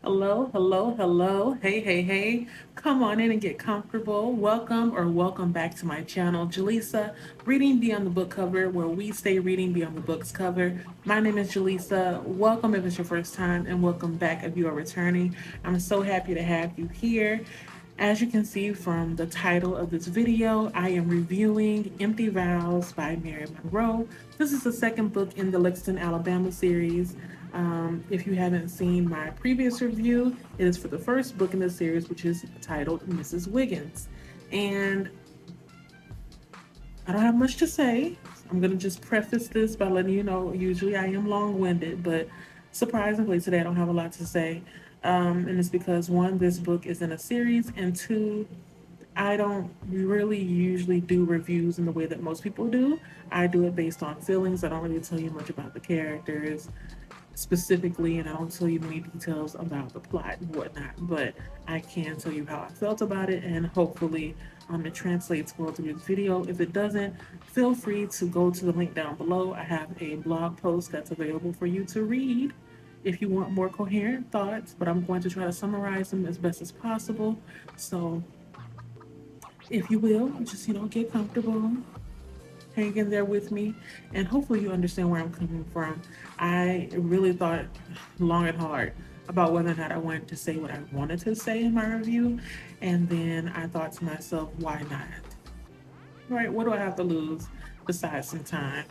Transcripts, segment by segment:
Hello, hello, hello. Hey, hey, hey. Come on in and get comfortable. Welcome back to my channel, Jaleesa, Reading Beyond the Book Cover, where we stay reading beyond the book's cover. My name is Jaleesa. Welcome if it's your first time, and welcome back if you are returning. I'm so happy to have you here. As you can see from the title of this video, I am reviewing Empty Vows by Mary Monroe. This is the second book in the Lexington, Alabama series. If you haven't seen my previous review, it is for the first book in the series, which is titled Mrs. Wiggins. And I don't have much to say. I'm going to just preface this by letting you know, usually I am long-winded, but surprisingly today I don't have a lot to say. And it's because one, this book is in a series, and two, I don't really usually do reviews in the way that most people do. I do it based on feelings. I don't really tell you much about the characters specifically, and I don't tell you many details about the plot and whatnot, but I can tell you how I felt about it, and hopefully it translates well through this video. If it doesn't, feel free to go to the link down below. I have a blog post that's available for you to read if you want more coherent thoughts, but I'm going to try to summarize them as best as possible. So if you will, just, get comfortable, hang in there with me, and hopefully you understand where I'm coming from. I really thought long and hard about whether or not I wanted to say what I wanted to say in my review, and then I thought to myself, why not? Right, what do I have to lose besides some time?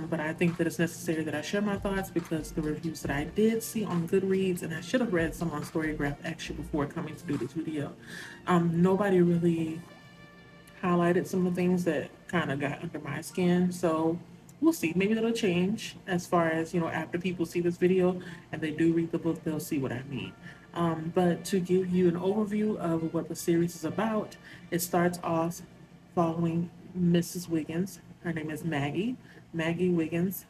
But I think that it's necessary that I share my thoughts because the reviews that I did see on Goodreads, and I should have read some on Storygraph actually before coming to do this video, nobody really highlighted some of the things that kind of got under my skin. So we'll see. Maybe that'll change as far as, after people see this video and they do read the book, they'll see what I mean. But to give you an overview of what the series is about, it starts off following Mrs. Wiggins. Her name is Maggie Wiggins.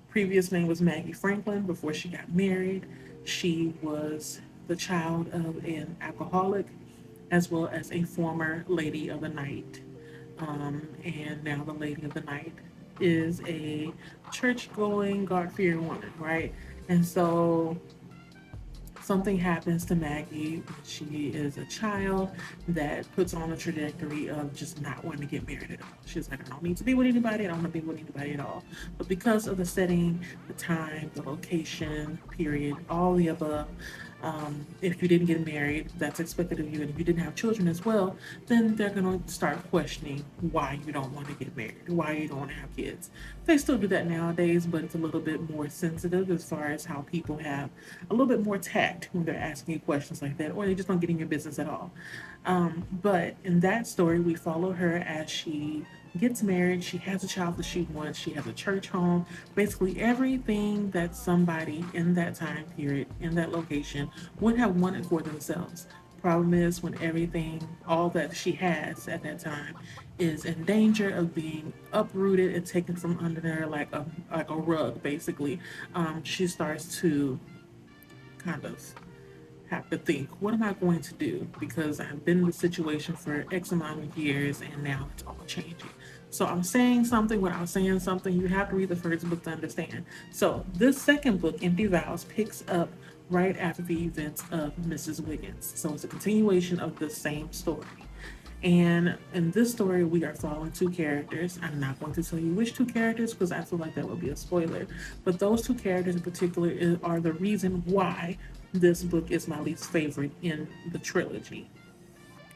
Previous name was Maggie Franklin before she got married. She was the child of an alcoholic as well as a former lady of the night. And now the lady of the night is a church-going, God-fearing woman, right? And so something happens to Maggie when she is a child that puts on a trajectory of just not wanting to get married at all. She's like, I don't need to be with anybody. I don't want to be with anybody at all. But because of the setting, the time, the location, period, all the above, if you didn't get married, that's expected of you. And if you didn't have children as well, then they're going to start questioning why you don't want to get married, why you don't want to have kids. They still do that nowadays, but it's a little bit more sensitive as far as how people have a little bit more tact when they're asking you questions like that, or they just don't get in your business at all. But in that story, we follow her as she gets married. She has a child that she wants. She has a church home. Basically, everything that somebody in that time period, in that location, would have wanted for themselves. Problem is, when everything, all that she has at that time, is in danger of being uprooted and taken from under her like a rug, basically, she starts to kind of have to think, what am I going to do? Because I've been in the situation for X amount of years and now it's all changing. So I'm saying something without saying something. You have to read the first book to understand. So this second book, Empty Vows, picks up right after the events of Mrs. Wiggins. So it's a continuation of the same story. And in this story, we are following two characters. I'm not going to tell you which two characters because I feel like that would be a spoiler. But those two characters in particular are the reason why this book is my least favorite in the trilogy.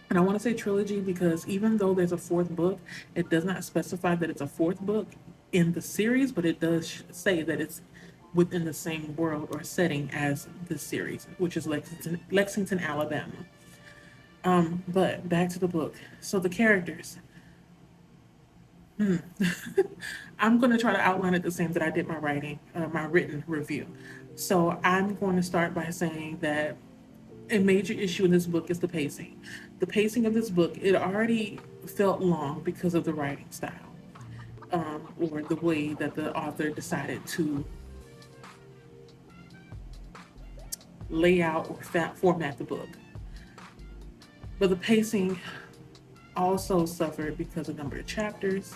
And I want to say trilogy because even though there's a fourth book, it does not specify that it's a fourth book in the series, but it does say that it's within the same world or setting as the series, which is Lexington, Alabama. But back to the book. So the characters. I'm going to try to outline it the same that I did my written review. So I'm going to start by saying that a major issue in this book is the pacing. The pacing of this book, it already felt long because of the writing style, or the way that the author decided to lay out or format the book. But the pacing also suffered because of the number of chapters.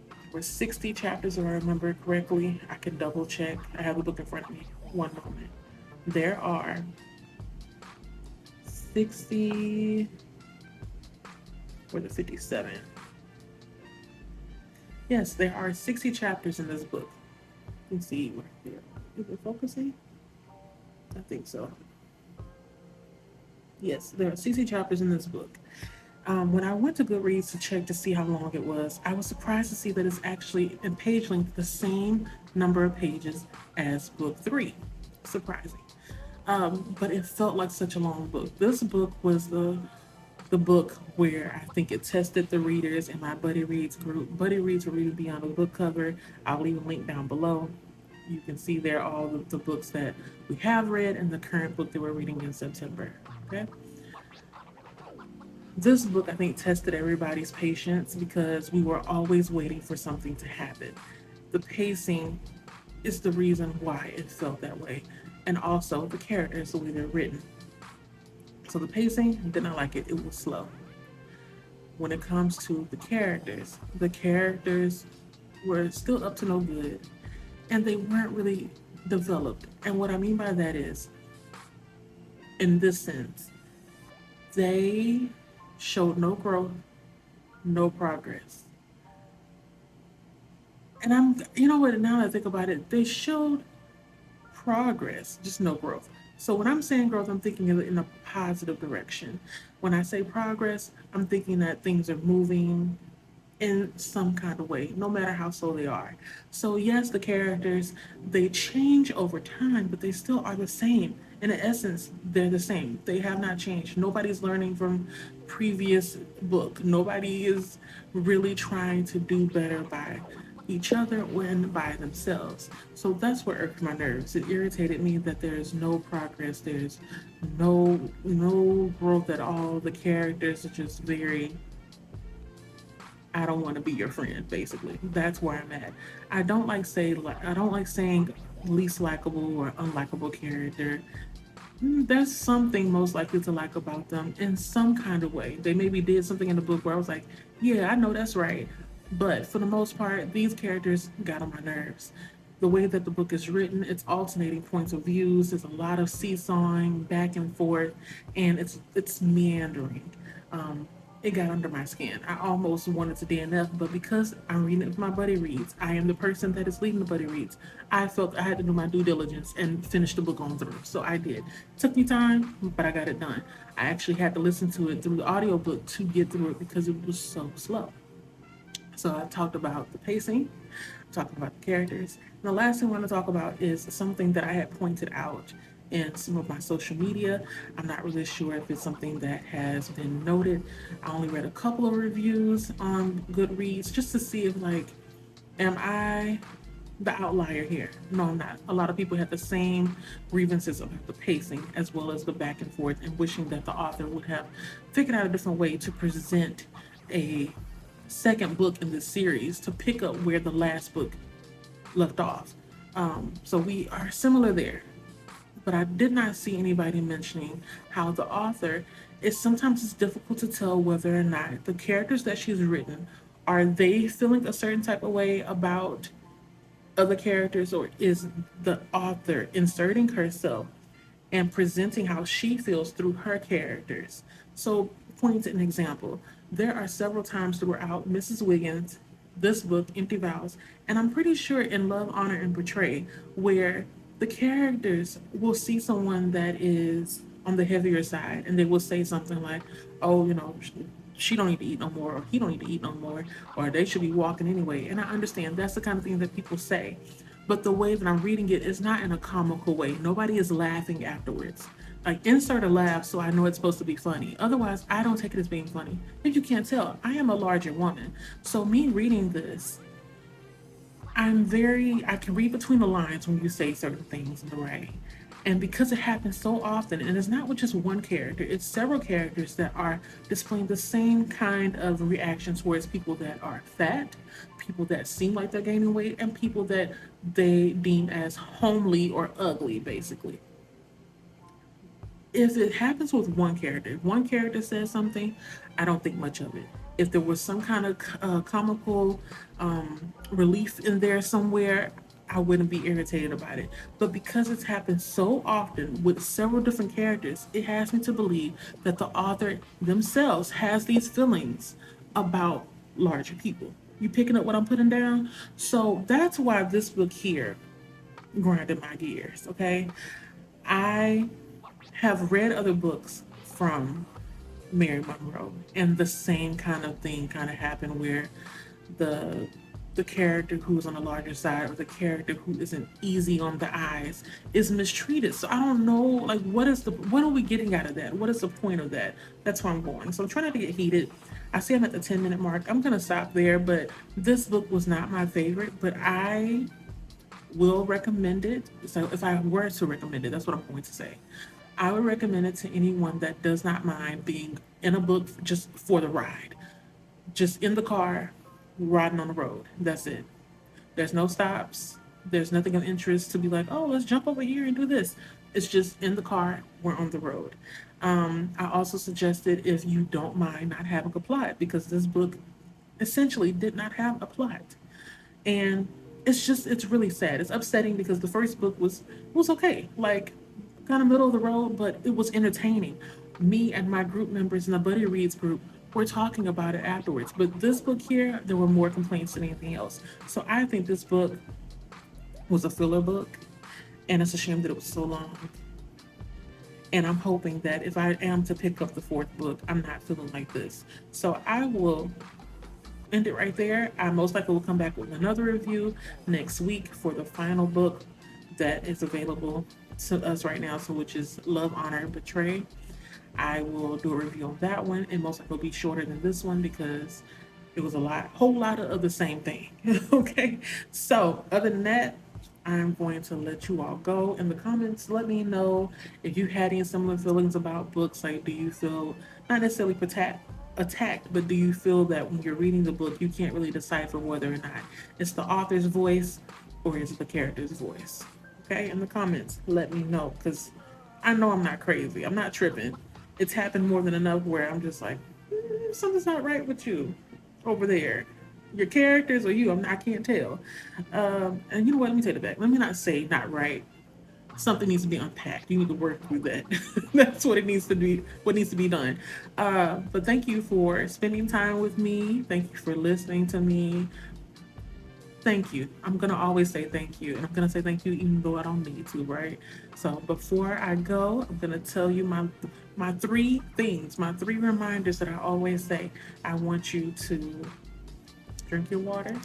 There were 60 chapters, if I remember correctly. I can double check. I have the book in front of me. One moment. There are 60 or the 57. Yes, there are 60 chapters in this book. You can see right there. Is it focusing? I think so. Yes, there are 60 chapters in this book. When I went to Goodreads to check to see how long it was, I was surprised to see that it's actually in page length the same number of pages as book three. Surprising. But it felt like such a long book. This book was the book where I think it tested the readers in my Buddy Reads group. Buddy Reads for Reading Beyond the book cover. I'll leave a link down below. You can see there all the books that we have read and the current book that we're reading in September. Okay. This book, I think, tested everybody's patience because we were always waiting for something to happen. The pacing is the reason why it felt that way, and also the characters, the way they're written. So the pacing, did not like it. It was slow. When it comes to the characters were still up to no good, and they weren't really developed. And what I mean by that is, in this sense, they showed no growth, no progress. And you know what, now that I think about it, they showed progress, just no growth. So when I'm saying growth, I'm thinking of it in a positive direction. When I say progress, I'm thinking that things are moving in some kind of way, no matter how slow they are. So yes, the characters, they change over time, but they still are the same. In essence, they're the same. They have not changed. Nobody's learning from previous book. Nobody is really trying to do better by each other when by themselves. So that's what irked my nerves. It irritated me that there's no progress, there's no growth at all. The characters are just very, I don't want to be your friend, basically. That's where I'm at. I don't like saying least likable or unlikable character. There's something most likely to like about them in some kind of way. They maybe did something in the book where I was like, yeah, I know that's right. But for the most part, these characters got on my nerves. The way that the book is written, it's alternating points of views. There's a lot of seesawing back and forth, and it's meandering. It got under my skin. I almost wanted to DNF, but because I'm reading it with my Buddy Reads, I am the person that is leading the Buddy Reads. I felt I had to do my due diligence and finish the book on through. So I did. It took me time, but I got it done. I actually had to listen to it through the audiobook to get through it because it was so slow. So I talked about the pacing, talking about the characters. And the last thing I want to talk about is something that I had pointed out in some of my social media. I'm not really sure if it's something that has been noted. I only read a couple of reviews on Goodreads just to see if, like, am I the outlier here? No, I'm not. A lot of people had the same grievances about the pacing as well as the back and forth and wishing that the author would have figured out a different way to present a second book in this series to pick up where the last book left off. So we are similar there. But I did not see anybody mentioning how the author is sometimes it's difficult to tell whether or not the characters that she's written are they feeling a certain type of way about other characters, or is the author inserting herself and presenting how she feels through her characters. So, point an example. There are several times throughout Mrs. Wiggins, this book, Empty Vows, and I'm pretty sure in Love, Honor, and Betray, where the characters will see someone that is on the heavier side and they will say something like, oh, she don't need to eat no more, or he don't need to eat no more, or they should be walking anyway. And I understand that's the kind of thing that people say. But the way that I'm reading it is not in a comical way. Nobody is laughing afterwards. Like, insert a laugh so I know it's supposed to be funny. Otherwise, I don't take it as being funny. If you can't tell, I am a larger woman. So me reading this, I can read between the lines when you say certain things in the writing. And because it happens so often, and it's not with just one character, it's several characters that are displaying the same kind of reaction towards people that are fat, people that seem like they're gaining weight, and people that they deem as homely or ugly, basically. If it happens with one character, if one character says something, I don't think much of it. If there was some kind of comical relief in there somewhere, I wouldn't be irritated about it. But because it's happened so often with several different characters, it has me to believe that the author themselves has these feelings about larger people. You picking up what I'm putting down? So that's why this book here grinded my gears, okay? I have read other books from Mary Monroe, and the same kind of thing kind of happened where the the character who's on the larger side or the character who isn't easy on the eyes is mistreated. So I don't know, like, what are we getting out of that? What is the point of that? That's where I'm going. So I'm trying not to get heated. I see I'm at the 10-minute mark. I'm gonna stop there, but this book was not my favorite, but I will recommend it. So if I were to recommend it, that's what I'm going to say. I would recommend it to anyone that does not mind being in a book just for the ride. Just in the car, riding on the road. That's it. There's no stops. There's nothing of interest to be like, oh, let's jump over here and do this. It's just in the car, we're on the road. I also suggested if you don't mind not having a plot, because this book essentially did not have a plot. And it's really sad. It's upsetting because the first book was okay, like kind of middle of the road, but it was entertaining. Me and my group members in the Buddy Reads group were talking about it afterwards. But this book here, there were more complaints than anything else. So I think this book was a filler book, and it's a shame that it was so long. And I'm hoping that if I am to pick up the fourth book, I'm not feeling like this. So I will end it right there. I most likely will come back with another review next week for the final book that is available to us right now, so which is Love, Honor, and Betray. I will do a review on that one, and most likely will be shorter than this one because it was whole lot of the same thing. Okay, so other than that, I'm going to let you all go. In the comments, let me know if you had any similar feelings about books. Like, do you feel not necessarily attacked, but do you feel that when you're reading the book, you can't really decipher whether or not it's the author's voice or is it the character's voice? Okay, in the comments, let me know, because I know I'm not crazy. I'm not tripping. It's happened more than enough where I'm just like, something's not right with you over there. Your characters or you, I can't tell. And you know what? Let me take it back. Let me not say not right. Something needs to be unpacked. You need to work through that. That's what it needs to be. What needs to be done. But thank you for spending time with me. Thank you for listening to me. Thank you. I'm gonna always say thank you, and I'm gonna say thank you even though I don't need to, right? So before I go, I'm gonna tell you my three things, my three reminders that I always say. I want you to drink your water.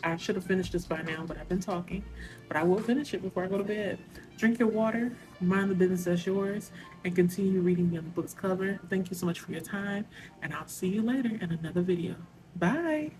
I should have finished this by now, but I've been talking. But I will finish it before I go to bed. Drink your water, mind the business that's yours, and continue reading Beyond the Book's cover. Thank you so much for your time, and I'll see you later in another video. Bye.